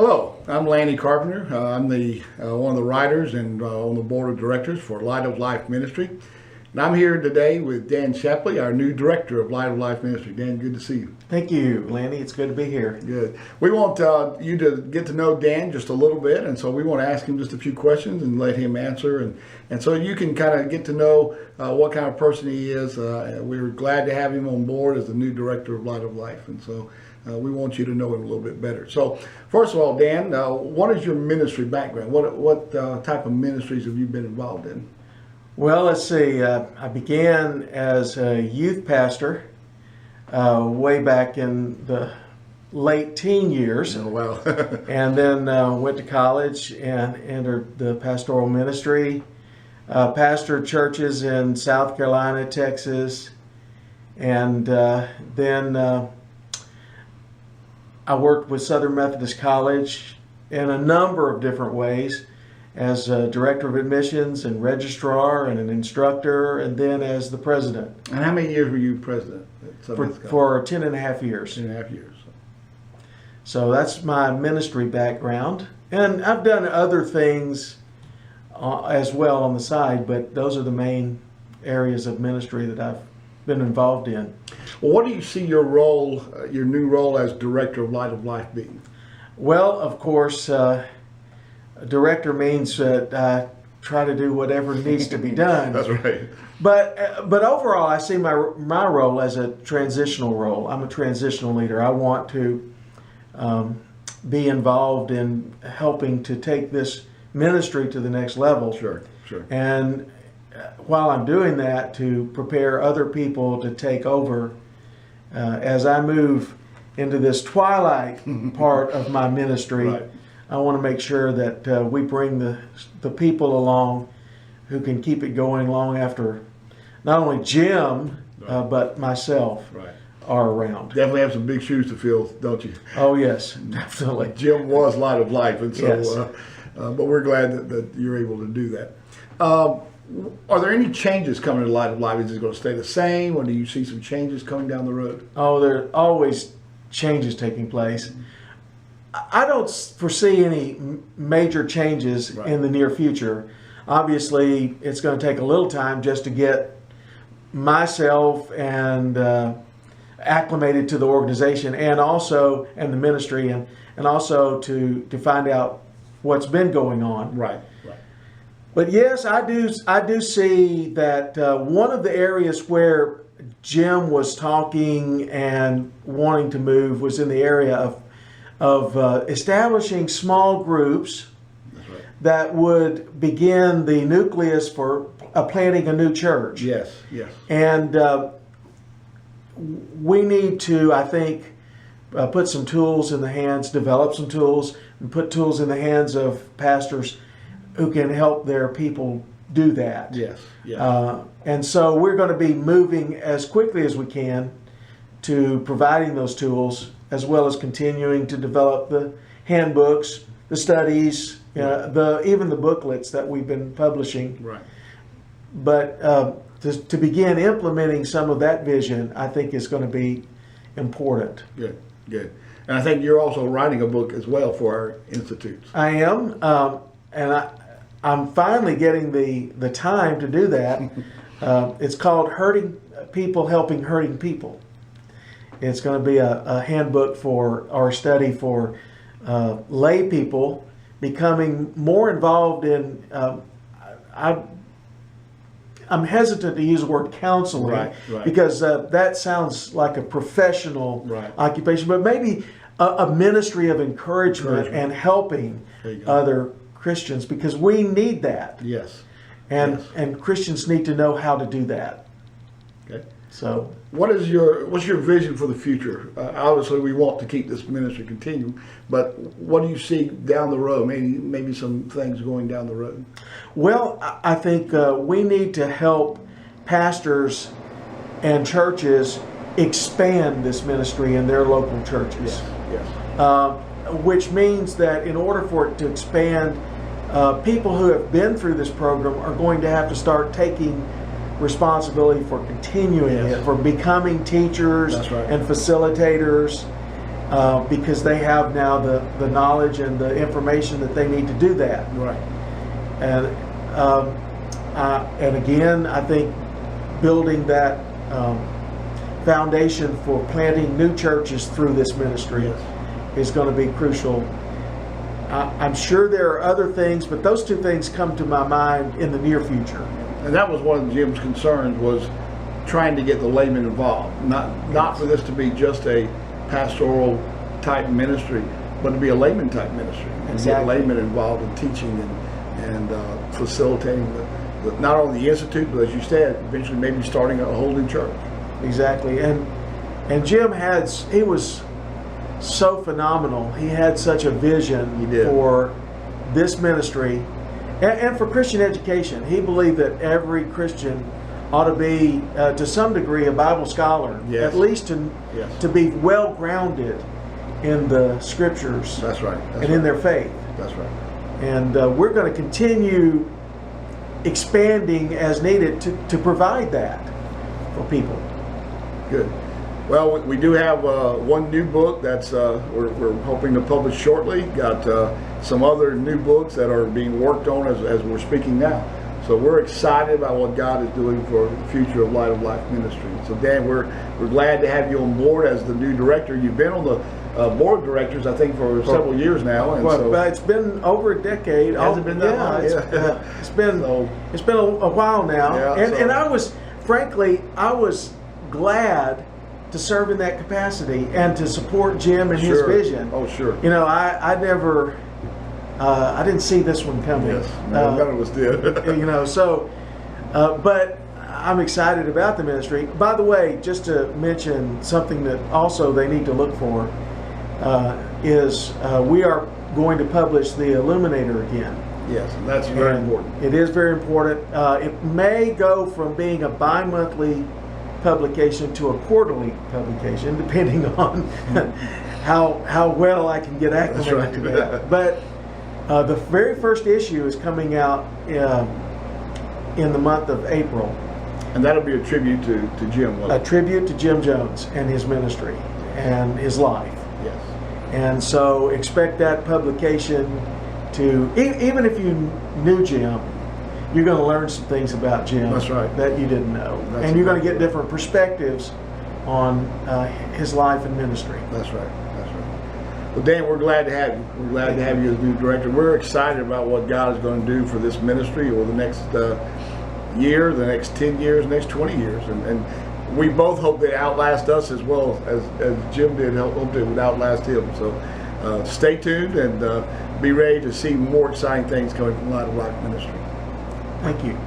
Hello, I'm Lanny Carpenter. I'm one of the writers and on the board of directors for Light of Life Ministry. And I'm here today with Dan Shapley, our new director of Light of Life Ministry. Dan, good to see you. Thank you, Lanny. It's good to be here. Good. We want you to get to know Dan just a little bit, and so we want to ask him just a few questions and let him answer, and so you can kind of get to know what kind of person he is. We're glad to have him on board as the new director of Light of Life, and so we want you to know him a little bit better. So, first of all, Dan, what is your ministry background? What type of ministries have you been involved in? Well, let's see. I began as a youth pastor way back in the late teen years. Oh, wow. And then went to college and entered the pastoral ministry. Pastored churches in South Carolina, Texas, and then I worked with Southern Methodist College in a number of different ways, as director of admissions and registrar and an instructor, and then as the president. And how many years were you president at Southern College? For 10 and a half years. 10 and a half years. So that's my ministry background. And I've done other things as well on the side, but those are the main areas of ministry that I've been involved in. Well, what do you see your role, your new role as director of Light of Life being? Well, of course, director means that I try to do whatever needs to be done. That's right. But overall, I see my role as a transitional role. I'm a transitional leader. I want to be involved in helping to take this ministry to the next level. Sure. And while I'm doing that, to prepare other people to take over as I move into this twilight part of my ministry. Right. I want to make sure that we bring the people along who can keep it going long after not only Jim, but myself are around. Definitely have some big shoes to fill, don't you? Oh, yes, definitely. Jim was Light of Life, and so, Yes. but we're glad that you're able to do that. Are there any changes coming to Light of Life? Is it going to stay the same, or do you see some changes coming down the road? Oh, there are always changes taking place. I don't foresee any major changes in the near future. Obviously, it's going to take a little time just to get myself and acclimated to the organization, and the ministry, and also to find out what's been going on. Right. But yes, I do see that one of the areas where Jim was talking and wanting to move was in the area of establishing small groups that would begin the nucleus for planting a new church. Yes. And we need to, I think, put some tools in the hands, develop some tools, and put tools in the hands of pastors who can help their people do that. Yes. And so we're going to be moving as quickly as we can to providing those tools, as well as continuing to develop the handbooks, the studies, even the booklets that we've been publishing. Right. But to begin implementing some of that vision, I think is going to be important. Good. And I think you're also writing a book as well for our institutes. I am, and I'm finally getting the time to do that. It's called Hurting People Helping Hurting People. It's going to be a handbook for our study for lay people becoming more involved in. I'm hesitant to use the word counseling, right. because that sounds like a professional occupation, but maybe a ministry of encouragement and helping other Christians, because we need that. Yes. And Christians need to know how to do that. Okay. So, what's your vision for the future? Obviously, we want to keep this ministry continuing, but what do you see down the road? Maybe some things going down the road. Well, I think we need to help pastors and churches expand this ministry in their local churches. Yes. Which means that in order for it to expand, people who have been through this program are going to have to start taking responsibility for continuing it, for becoming teachers and facilitators, because they have now the knowledge and the information that they need to do that. Right. And again, I think building that foundation for planting new churches through this ministry Yes. is going to be crucial. I'm sure there are other things, but those two things come to my mind in the near future. And that was one of Jim's concerns, was trying to get the laymen involved. Not for this to be just a pastoral type ministry, but to be a layman type ministry. And Exactly. get laymen involved in teaching and facilitating not only the institute, but as you said, eventually maybe starting a whole new church. Exactly. And Jim he was so phenomenal. He had such a vision He did. for this ministry and for Christian education. He believed that every Christian ought to be, to some degree, a Bible scholar, Yes. at least Yes. to be well grounded in the scriptures That's right. That's and in right. their faith. That's right. And we're going to continue expanding as needed to provide that for people. Good. Well, we do have one new book that's we're hoping to publish shortly. Got some other new books that are being worked on as we're speaking now. So we're excited about what God is doing for the future of Light of Life Ministry. So Dan, we're glad to have you on board as the new director. You've been on the board of directors, I think, for several years now. And Well, it's been over a decade. Has it been that long? It's been So- it's been a while now. Yeah, and so- I was, frankly, I was glad to serve in that capacity and to support Jim and his Sure. vision. Oh, sure. You know, I never, I didn't see this one coming. Yes. None of us did. You know, so, but I'm excited about the ministry. By the way, just to mention something that also they need to look for is we are going to publish the Illuminator again. Yes, and that's very And important. It is very important. It may go from being a bi-monthly publication to a quarterly publication, depending on how well I can get acclimated right. to that. But the very first issue is coming out in the month of April. And that'll be a tribute to Jim. A tribute to Jim Jones and his ministry and his life. Yes. And so expect that publication to, even if you knew Jim, you're going to learn some things about Jim That's right. that you didn't know. That's and you're going to exactly get different perspectives on his life and ministry. That's right. That's right. Well, Dan, we're glad to have you. We're glad to have you as new director. We're excited about what God is going to do for this ministry over the next year, the next 10 years, next 20 years. And we both hope they outlast us as well as Jim did. Hope it would outlast him. So stay tuned and be ready to see more exciting things coming from Light of Life Ministry. Thank you.